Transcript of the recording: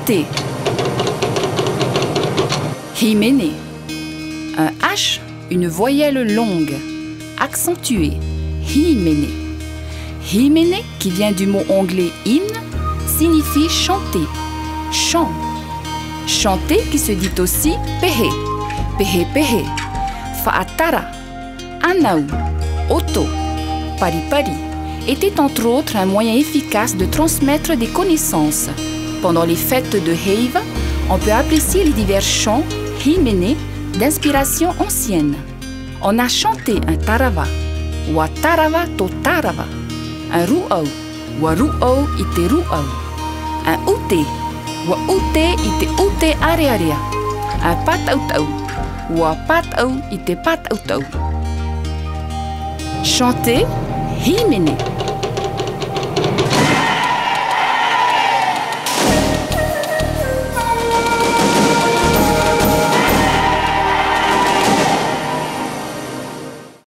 Chanter. Himene. Un H, une voyelle longue, accentuée. Himene. Himene, qui vient du mot anglais in, signifie chanter, chant. Chanter qui se dit aussi pehe, pehe pehe, fa'atara, anau, oto, pari pari, était entre autres un moyen efficace de transmettre des connaissances. Pendant les fêtes de Heiva, on peut apprécier les divers chants himene d'inspiration ancienne. On a chanté un tarava, wa tarava to tarava, un ruau, wa ruau ite ruau, un ute, wa ute ite ute are area, un patautau, wa patau ite patautau. Chanter himene.